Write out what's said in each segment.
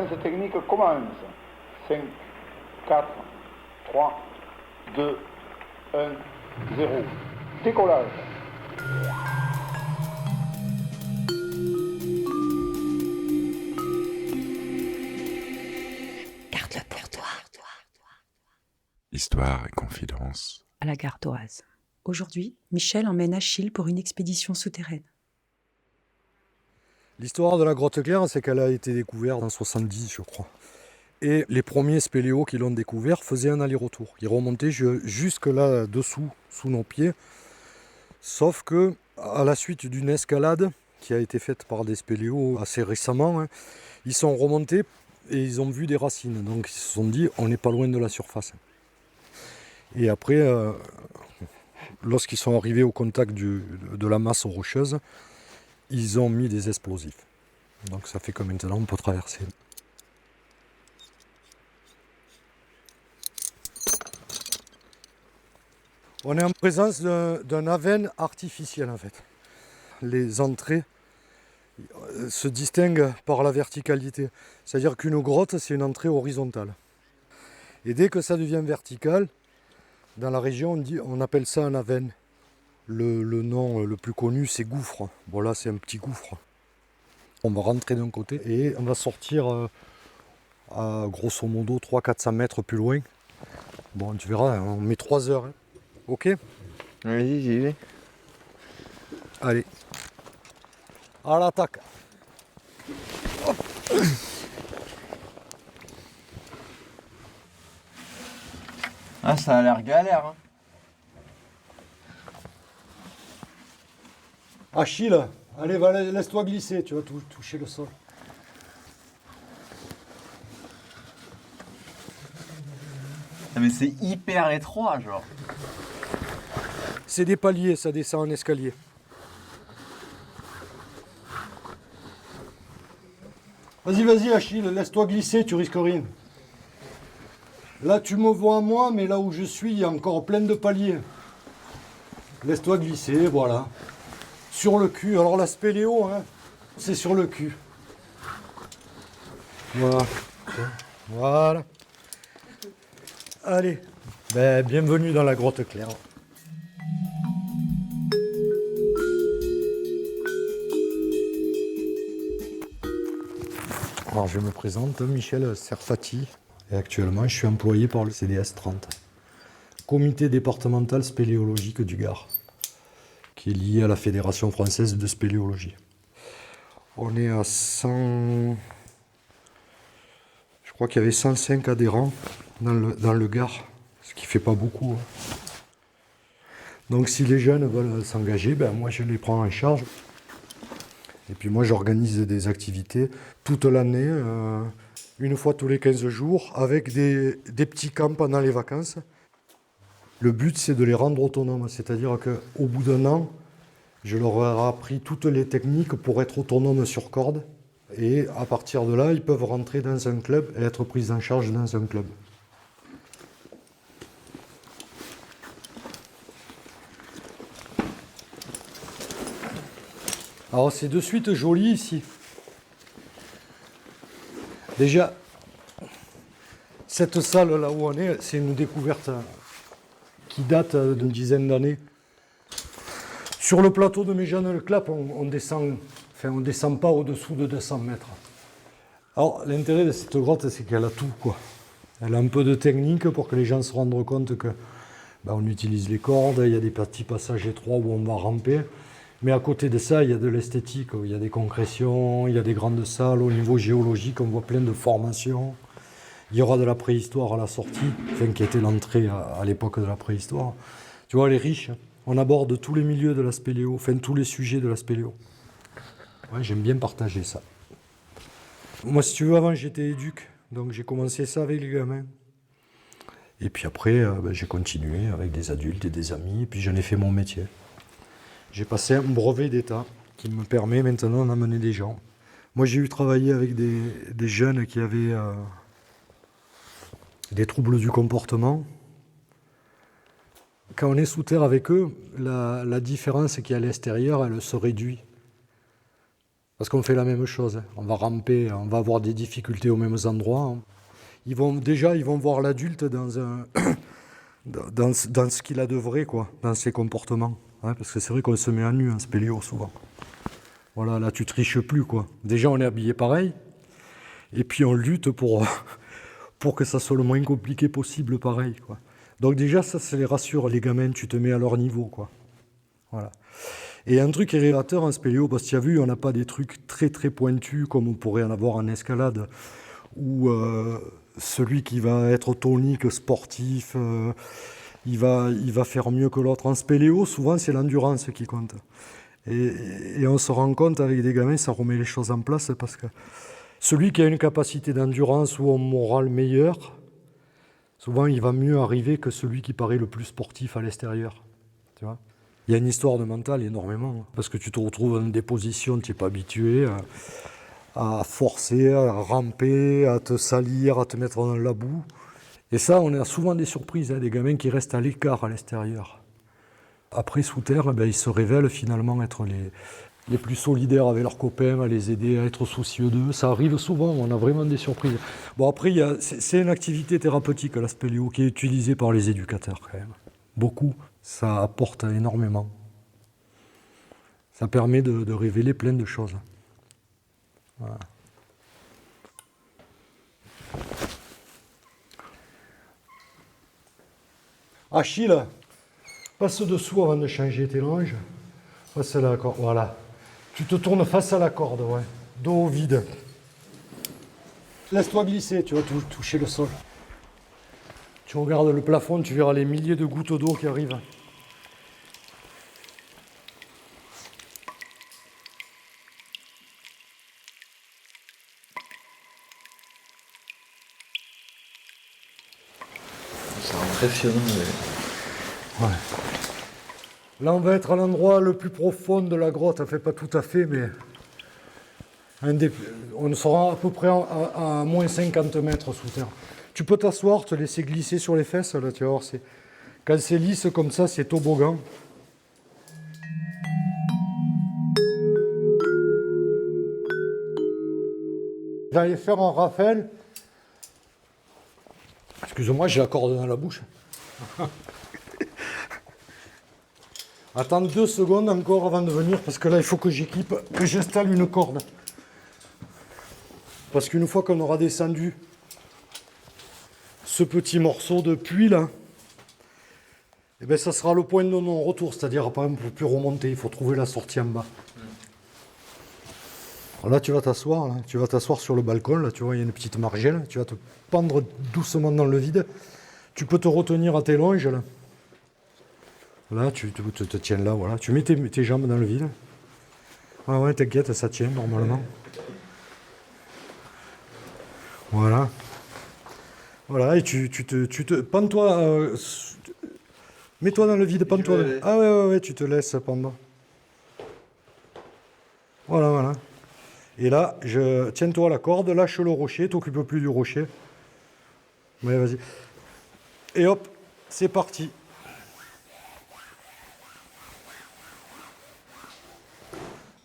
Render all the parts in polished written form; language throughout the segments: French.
séquence technique commence. 5, 4, 3, 2, 1, 0. Décollage. Garde-le pour toi. Histoire et confidence. À la Gardoise. Aujourd'hui, Michel emmène Achille pour une expédition souterraine. L'histoire de la grotte claire, c'est qu'elle a été découverte en 70, je crois. Et les premiers spéléos qui l'ont découvert faisaient un aller-retour. Ils remontaient jusque là dessous, sous nos pieds. Sauf que, à la suite d'une escalade qui a été faite par des spéléos assez récemment, ils sont remontés et ils ont vu des racines. Donc ils se sont dit, on n'est pas loin de la surface. Et après, lorsqu'ils sont arrivés au contact de la masse rocheuse, ils ont mis des explosifs. Donc ça fait que maintenant on peut traverser. On est en présence d'un aven artificiel en fait. Les entrées se distinguent par la verticalité. C'est-à-dire qu'une grotte, c'est une entrée horizontale. Et dès que ça devient vertical, dans la région, on appelle ça un aven. Le nom le plus connu, c'est gouffre. Bon là, c'est un petit gouffre. On va rentrer d'un côté et on va sortir à grosso modo 300-400 mètres plus loin. Bon, tu verras, on met 3 heures. Hein. Ok ? Vas-y, j'y vais. Allez. À l'attaque. Hop. Ah, ça a l'air galère. Hein. Achille, allez, va, laisse-toi glisser, tu vas toucher le sol. Ah, mais c'est hyper étroit, genre. C'est des paliers, ça descend en escalier. Vas-y, Achille, laisse-toi glisser, tu risques rien. Là, tu me vois moi, mais là où je suis, il y a encore plein de paliers. Laisse-toi glisser, voilà. Sur le cul. Alors la spéléo, hein, c'est sur le cul. Voilà. Voilà. Allez. Bienvenue dans la grotte claire. Alors je me présente, Michel Serfati. Et actuellement, je suis employé par le CDS 30. Comité départemental spéléologique du Gard, qui est lié à la Fédération française de spéléologie. On est à 100... Je crois qu'il y avait 105 adhérents dans le Gard, ce qui ne fait pas beaucoup. Donc si les jeunes veulent s'engager, moi je les prends en charge. Et puis moi j'organise des activités toute l'année, une fois tous les 15 jours, avec des petits camps pendant les vacances. Le but c'est de les rendre autonomes, c'est-à-dire qu'au bout d'un an, je leur ai appris toutes les techniques pour être autonomes sur corde. Et à partir de là, ils peuvent rentrer dans un club et être pris en charge dans un club. Alors c'est de suite joli ici. Déjà, cette salle là où on est, c'est une découverte qui date d'une dizaine d'années. Sur le plateau de Méjeanne-le-Clap, on descend pas au-dessous de 200 mètres. Alors l'intérêt de cette grotte, c'est qu'elle a tout, quoi. Elle a un peu de technique pour que les gens se rendent compte que on utilise les cordes, il y a des petits passages étroits où on va ramper. Mais à côté de ça, il y a de l'esthétique, il y a des concrétions, il y a des grandes salles. Au niveau géologique, on voit plein de formations. Il y aura de la préhistoire à la sortie, qui était l'entrée à l'époque de la préhistoire. Tu vois, elle est riche. On aborde tous les milieux de la spéléo, tous les sujets de la spéléo. Ouais, j'aime bien partager ça. Moi, si tu veux, avant, j'étais éduc. Donc j'ai commencé ça avec les gamins. Et puis après, j'ai continué avec des adultes et des amis. Et puis j'en ai fait mon métier. J'ai passé un brevet d'État qui me permet maintenant d'amener des gens. Moi, j'ai eu travaillé avec des jeunes qui avaient des troubles du comportement. Quand on est sous terre avec eux, la différence qui est à l'extérieur, elle se réduit. Parce qu'on fait la même chose, hein. On va ramper, on va avoir des difficultés aux mêmes endroits, hein. Ils vont voir l'adulte dans un dans ce qu'il a de vrai, quoi, dans ses comportements. Hein, parce que c'est vrai qu'on se met à nu en spéléo souvent. Voilà, là tu triches plus, quoi. Déjà on est habillé pareil, et puis on lutte pour que ça soit le moins compliqué possible pareil, quoi. Donc déjà ça les rassure, les gamins, tu te mets à leur niveau, quoi. Voilà. Et un truc révélateur en spéléo, parce que tu as vu, on n'a pas des trucs très très pointus comme on pourrait en avoir en escalade, où celui qui va être tonique, sportif, il va faire mieux que l'autre. En spéléo, souvent c'est l'endurance qui compte. Et on se rend compte avec des gamins, ça remet les choses en place, parce que celui qui a une capacité d'endurance ou un moral meilleur, souvent il va mieux arriver que celui qui paraît le plus sportif à l'extérieur. Tu vois ? Il y a une histoire de mental énormément, parce que tu te retrouves dans des positions, tu n'es pas habitué à forcer, à ramper, à te salir, à te mettre dans la boue. Et ça, on a souvent des surprises, hein, des gamins qui restent à l'écart à l'extérieur. Après, sous terre, ils se révèlent finalement être les plus solidaires avec leurs copains, à les aider à être soucieux d'eux. Ça arrive souvent, on a vraiment des surprises. Bon, après, c'est une activité thérapeutique, la spéléo, qui est utilisée par les éducateurs quand même. Beaucoup, ça apporte énormément. Ça permet de révéler plein de choses. Voilà. Achille, passe dessous avant de changer tes longes. Passe la corde, voilà. Tu te tournes face à la corde, ouais. Dos au vide. Laisse-toi glisser, tu vas toucher le sol. Tu regardes le plafond, tu verras les milliers de gouttes d'eau qui arrivent. C'est impressionnant. Mais... Ouais. Là, on va être à l'endroit le plus profond de la grotte. Enfin, pas tout à fait, mais on sera à peu près à moins 50 mètres sous terre. Tu peux t'asseoir, te laisser glisser sur les fesses. Là, tu vas voir, quand c'est lisse comme ça, c'est toboggan. J'allais faire un rappel. Excuse-moi, j'ai la corde dans la bouche. Attends 2 secondes encore avant de venir, parce que là, il faut que j'installe une corde. Parce qu'une fois qu'on aura descendu ce petit morceau de puits là, eh ben, ça sera le point de non-retour, c'est-à-dire par exemple, on ne peut plus remonter, il faut trouver la sortie en bas. Alors là, tu vas t'asseoir sur le balcon, là, tu vois, il y a une petite margelle, tu vas te pendre doucement dans le vide. Tu peux te retenir à tes longes, là. Là, tu te tiens là, voilà. Tu mets tes jambes dans le vide. Ah ouais, t'inquiète, ça tient normalement. Voilà. Voilà, et tu te pends-toi, mets-toi dans le vide, pends-toi. Ah ouais, tu te laisses pendre. Voilà. Et là, tiens-toi à la corde, lâche le rocher, t'occupes plus du rocher. Ouais, vas-y. Et hop, c'est parti.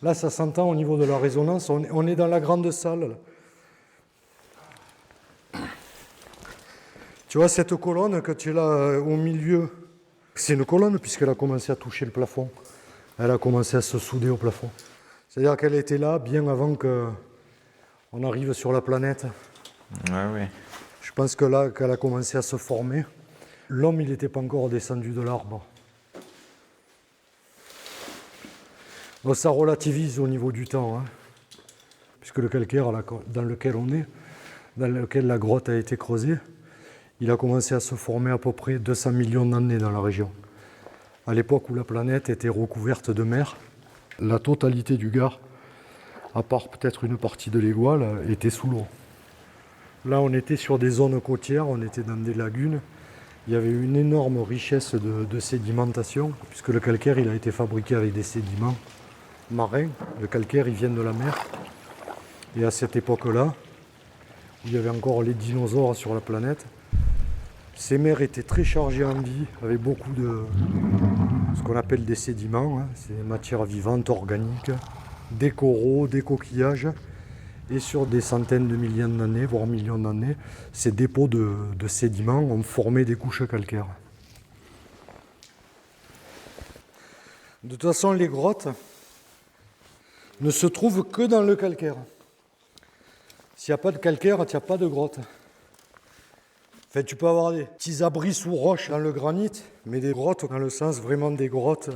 Là, ça s'entend au niveau de la résonance. On est dans la grande salle, là. Tu vois cette colonne que tu es là au milieu, c'est une colonne puisqu'elle a commencé à toucher le plafond. Elle a commencé à se souder au plafond. C'est-à-dire qu'elle était là bien avant qu'on arrive sur la planète. Ouais. Je pense que là, qu'elle a commencé à se former, l'homme, il n'était pas encore descendu de l'arbre. Donc ça relativise au niveau du temps, hein, puisque le calcaire dans lequel on est, dans lequel la grotte a été creusée, il a commencé à se former à peu près 200 millions d'années dans la région. À l'époque où la planète était recouverte de mer, la totalité du Gard, à part peut-être une partie de l'Égoile, était sous l'eau. Là, on était sur des zones côtières, on était dans des lagunes. Il y avait une énorme richesse de sédimentation, puisque le calcaire il a été fabriqué avec des sédiments marins. Le calcaire, il vient de la mer. Et à cette époque-là, il y avait encore les dinosaures sur la planète. Ces mers étaient très chargées en vie, avec beaucoup de ce qu'on appelle des sédiments, hein, c'est des matières vivantes, organiques. des coraux, des coquillages. Et sur des centaines de millions d'années, voire millions d'années, ces dépôts de sédiments ont formé des couches calcaires. De toute façon, les grottes ne se trouvent que dans le calcaire. S'il n'y a pas de calcaire, il n'y a pas de grotte. Enfin, tu peux avoir des petits abris sous roche dans le granit, mais des grottes, dans le sens vraiment des grottes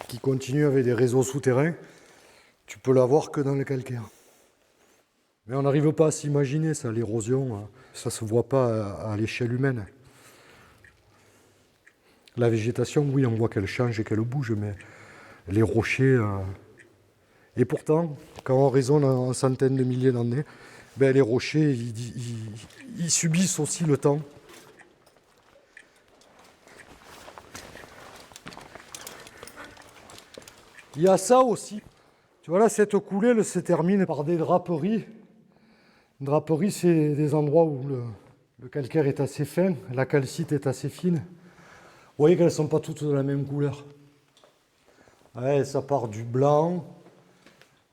qui continuent avec des réseaux souterrains, tu peux l'avoir que dans le calcaire. Mais on n'arrive pas à s'imaginer ça, l'érosion, ça ne se voit pas à l'échelle humaine. La végétation, oui, on voit qu'elle change et qu'elle bouge, mais les rochers... Et pourtant, quand on raisonne en centaines de milliers d'années, les rochers, ils subissent aussi le temps. Il y a ça aussi. Tu vois là, cette coulée, elle se termine par des draperies. Une draperie, c'est des endroits où le calcaire est assez fin, la calcite est assez fine. Vous voyez qu'elles ne sont pas toutes de la même couleur. Ouais, ça part du blanc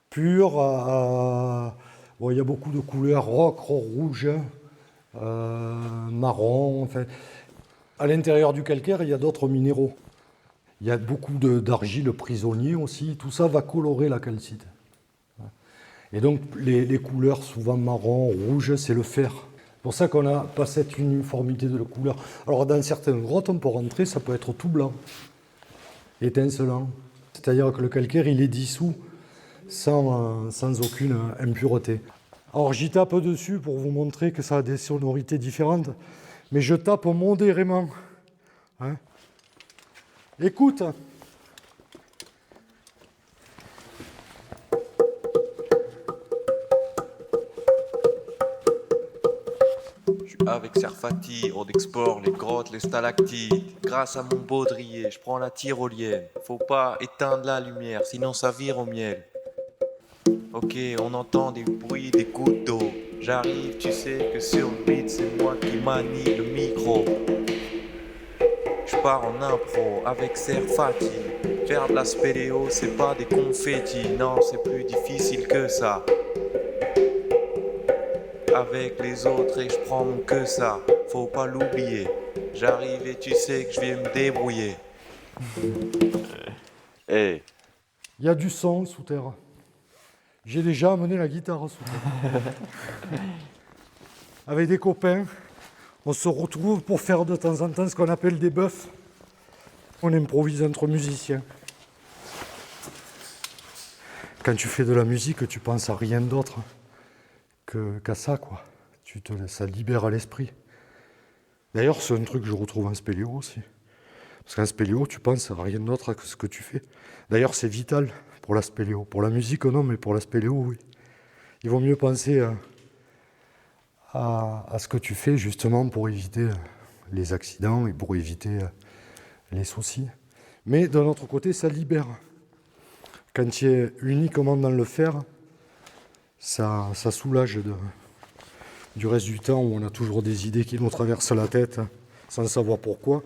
pur à... Bon, il y a beaucoup de couleurs, ocre, rouge, marron. Enfin. À l'intérieur du calcaire, il y a d'autres minéraux. Il y a beaucoup d'argile prisonnier aussi. Tout ça va colorer la calcite. Et donc, les couleurs, souvent marron, rouge, c'est le fer. C'est pour ça qu'on n'a pas cette uniformité de couleurs. Alors, dans certaines grottes, on peut rentrer, ça peut être tout blanc, étincelant. C'est-à-dire que le calcaire, il est dissous sans aucune impureté. Alors, j'y tape dessus pour vous montrer que ça a des sonorités différentes, mais je tape modérément. Hein? Écoute. Avec Serfati, on explore les grottes, les stalactites. Grâce à mon baudrier, je prends la tyrolienne. Faut pas éteindre la lumière, sinon ça vire au miel. Ok, on entend des bruits, des gouttes d'eau. J'arrive, tu sais que sur le beat, c'est moi qui manie le micro. Je pars en impro avec Serfati. Faire de la spéléo, c'est pas des confettis. Non, c'est plus difficile que ça. Avec les autres et je prends mon que ça, faut pas l'oublier. J'arrive et tu sais que je vais me débrouiller. Hey. Il y a du son sous terre. J'ai déjà amené la guitare sous terre. Avec des copains, on se retrouve pour faire de temps en temps ce qu'on appelle des buffs. On improvise entre musiciens. Quand tu fais de la musique, tu penses à rien d'autre qu'à ça, quoi. Ça libère l'esprit. D'ailleurs, c'est un truc que je retrouve en spéléo aussi. Parce qu'en spéléo, tu penses à rien d'autre que ce que tu fais. D'ailleurs, c'est vital pour la spéléo. Pour la musique, non, mais pour la spéléo, oui. Il vaut mieux penser à ce que tu fais, justement, pour éviter les accidents et pour éviter les soucis. Mais d'un autre côté, ça libère. Quand tu es uniquement dans le faire, ça soulage du reste du temps où on a toujours des idées qui nous traversent la tête sans savoir pourquoi.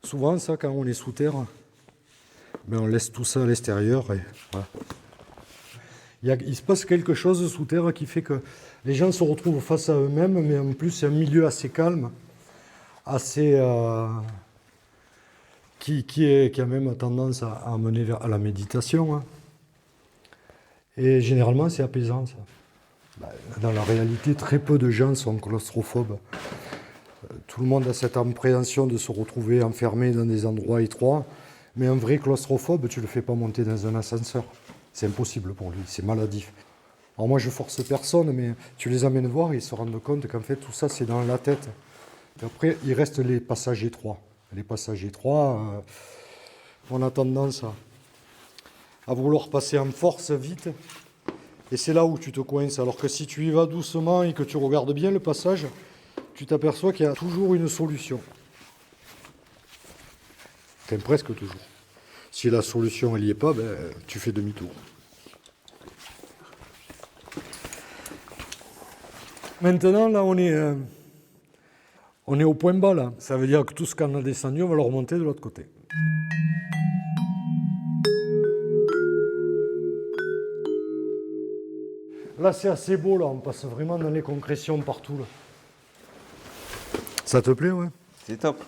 Souvent, ça, quand on est sous terre, on laisse tout ça à l'extérieur. Et voilà. Il se passe quelque chose sous terre qui fait que les gens se retrouvent face à eux-mêmes, mais en plus, c'est un milieu assez calme, assez, qui a même tendance à amener à la méditation. Hein. Et généralement, c'est apaisant, ça. Dans la réalité, très peu de gens sont claustrophobes. Tout le monde a cette appréhension de se retrouver enfermé dans des endroits étroits, mais un vrai claustrophobe, tu ne le fais pas monter dans un ascenseur. C'est impossible pour lui, c'est maladif. Alors moi, je force personne, mais tu les amènes voir et ils se rendent compte qu'en fait, tout ça, c'est dans la tête. Et après, il reste les passages étroits. Les passages étroits, on a tendance à vouloir passer en force vite. Et c'est là où tu te coinces. Alors que si tu y vas doucement et que tu regardes bien le passage, tu t'aperçois qu'il y a toujours une solution. Enfin, presque toujours. Si la solution elle n'y est pas, tu fais demi-tour. Maintenant, là, on est au point bas, là. Ça veut dire que tout ce qu'on a descendu, on va le remonter de l'autre côté. Là, c'est assez beau, là. On passe vraiment dans les concrétions partout, là. Ça te plaît, ouais? C'est top.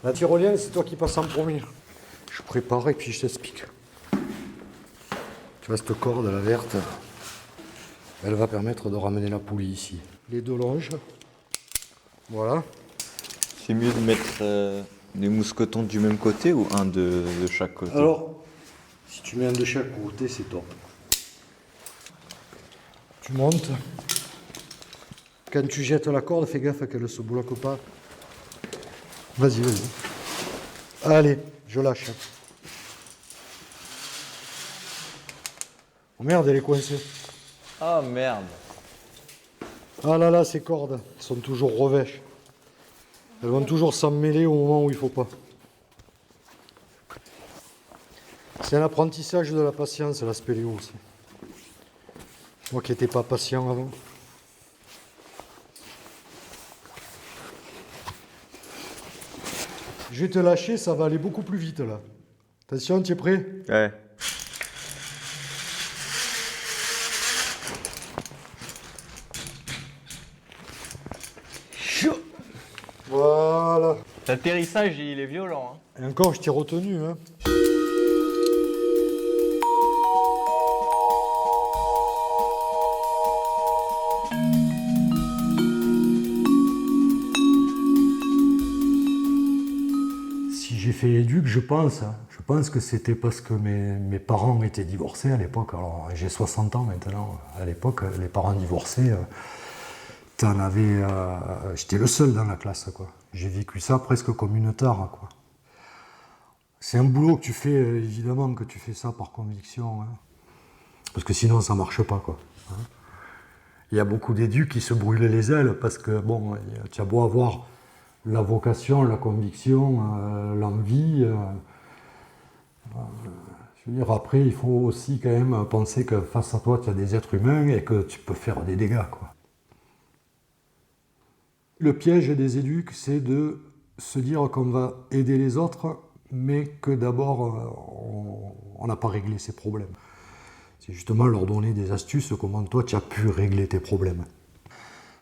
La tyrolienne, c'est toi qui passes en premier. Je prépare et puis je t'explique. Tu vois, cette corde, la verte, elle va permettre de ramener la poulie ici. Les deux longes. Voilà. C'est mieux de mettre des mousquetons du même côté ou un de chaque côté? Alors, si tu mets un de chaque côté, c'est top. Tu montes. Quand tu jettes la corde, fais gaffe qu'elle ne se bloque pas. Vas-y, vas-y. Allez, je lâche. Oh merde, elle est coincée. Ah merde. Ah là là, ces cordes sont toujours revêches. Elles vont toujours s'en mêler au moment où il ne faut pas. C'est un apprentissage de la patience, la spéléo aussi. Moi qui n'étais pas patient avant. Je vais te lâcher, ça va aller beaucoup plus vite là. Attention, tu es prêt? Ouais. Voilà. L'atterrissage, il est violent. Hein. Et encore, je t'ai retenu. Hein. Si j'ai fait éduc, je pense. Je pense que c'était parce que mes parents étaient divorcés à l'époque. Alors, j'ai 60 ans maintenant. À l'époque, les parents divorcés, j'étais le seul dans la classe, quoi. J'ai vécu ça presque comme une tare, quoi. C'est un boulot que tu fais, évidemment, que tu fais ça par conviction. Hein. Parce que sinon, ça marche pas, quoi. Hein. Il y a beaucoup d'éducs qui se brûlent les ailes parce que, bon, tu as beau avoir la vocation, la conviction, l'envie. Je veux dire, après, il faut aussi quand même penser que face à toi, tu as des êtres humains et que tu peux faire des dégâts, quoi. Le piège des éducs, c'est de se dire qu'on va aider les autres, mais que d'abord, on n'a pas réglé ses problèmes. C'est justement leur donner des astuces, comment toi, tu as pu régler tes problèmes.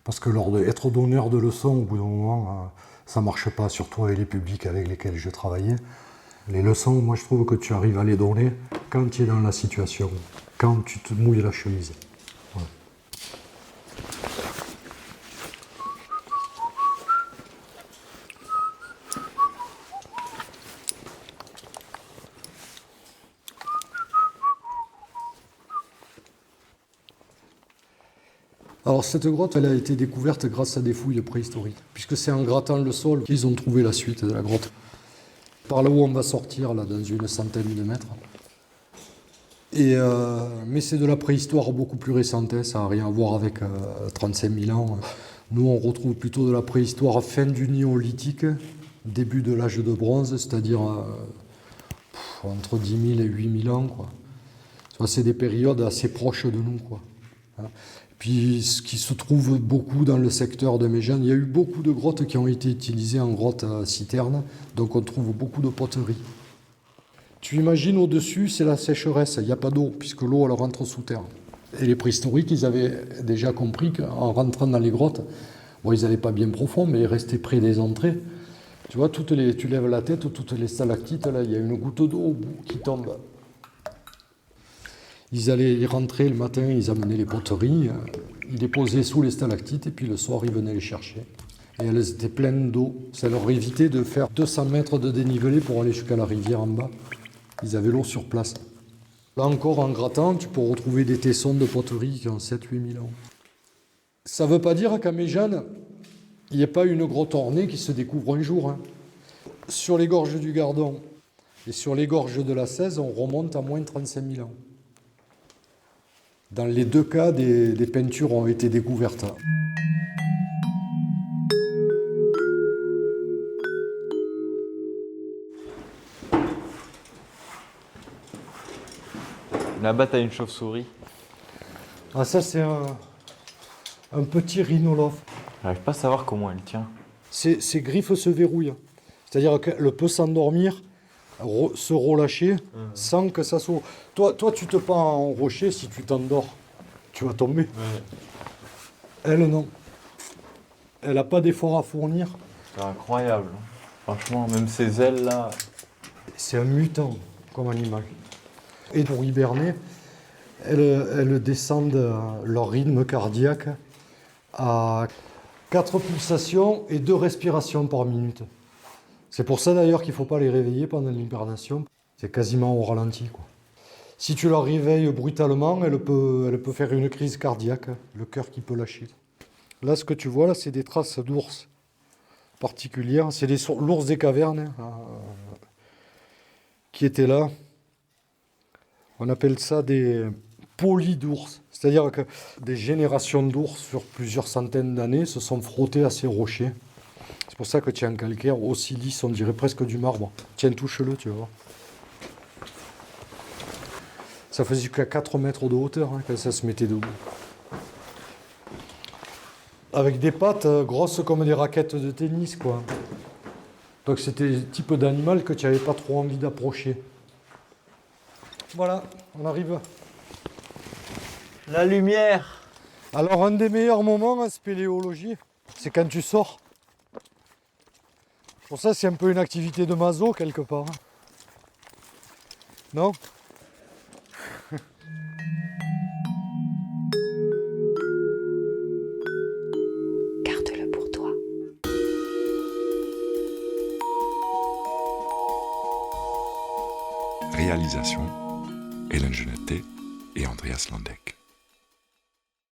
Parce que être donneur de leçons, au bout d'un moment, ça ne marche pas, surtout avec les publics avec lesquels je travaillais. Les leçons, moi, je trouve que tu arrives à les donner quand tu es dans la situation, quand tu te mouilles la chemise. Voilà. Alors cette grotte, elle a été découverte grâce à des fouilles préhistoriques, puisque c'est en grattant le sol qu'ils ont trouvé la suite de la grotte. Par là où on va sortir, là, dans une centaine de mètres. Mais c'est de la préhistoire beaucoup plus récente, hein, ça n'a rien à voir avec 35 000 ans. Nous, on retrouve plutôt de la préhistoire fin du néolithique, début de l'âge de bronze, c'est-à-dire entre 10 000 et 8 000 ans, quoi. C'est des périodes assez proches de nous, quoi. Hein. Puis ce qui se trouve beaucoup dans le secteur de Méjeanne, il y a eu beaucoup de grottes qui ont été utilisées en grottes citernes, donc on trouve beaucoup de poteries. Tu imagines au-dessus, c'est la sécheresse, il n'y a pas d'eau, puisque l'eau elle rentre sous terre. Et les préhistoriques, ils avaient déjà compris qu'en rentrant dans les grottes, bon, ils n'allaient pas bien profond, mais ils restaient près des entrées. Tu vois, tu lèves la tête, toutes les stalactites, là, il y a une goutte d'eau au bout qui tombe. Ils rentraient le matin, ils amenaient les poteries, ils les posaient sous les stalactites et puis le soir, ils venaient les chercher. Et elles étaient pleines d'eau. Ça leur évitait de faire 200 mètres de dénivelé pour aller jusqu'à la rivière en bas. Ils avaient l'eau sur place. Là encore, en grattant, tu peux retrouver des tessons de poterie qui ont 7-8 000 ans. Ça ne veut pas dire qu'à Méjeanne, il n'y ait pas une grotte ornée qui se découvre un jour. Hein. Sur les gorges du Gardon et sur les gorges de la Cèze, on remonte à moins de 35 000 ans. Dans les deux cas, des peintures ont été découvertes. Là-bas, t'as une chauve-souris. Ah, ça, c'est un petit rhinolophe. J'arrive pas à savoir comment elle tient. Ses griffes se verrouillent. C'est-à-dire qu'elle peut s'endormir se relâcher sans que ça soit... Toi, tu te pends en rocher, si tu t'endors, tu vas tomber. Ouais. Elle, non. Elle n'a pas d'effort à fournir. C'est incroyable. Franchement, même ses ailes là. C'est un mutant comme animal. Et pour hiberner, elles descendent leur rythme cardiaque à 4 pulsations et 2 respirations par minute. C'est pour ça d'ailleurs qu'il ne faut pas les réveiller pendant l'hibernation. C'est quasiment au ralenti, quoi. Si tu la réveilles brutalement, elle peut faire une crise cardiaque, le cœur qui peut lâcher. Là, ce que tu vois, là, c'est des traces d'ours particulières. C'est l'ours des cavernes qui étaient là. On appelle ça des polis d'ours. C'est-à-dire que des générations d'ours sur plusieurs centaines d'années se sont frottés à ces rochers. C'est pour ça que tu as un calcaire aussi lisse, on dirait presque du marbre. Tiens, touche-le, tu vas voir. Ça faisait jusqu'à 4 mètres de hauteur quand ça se mettait debout. Avec des pattes grosses comme des raquettes de tennis, quoi. Donc c'était le type d'animal que tu n'avais pas trop envie d'approcher. Voilà, on arrive. La lumière. Alors un des meilleurs moments en spéléologie, c'est quand tu sors. Pour ça, c'est un peu une activité de maso quelque part. Non ? Garde-le pour toi. Réalisation Hélène Genetet et Andreas Landeck.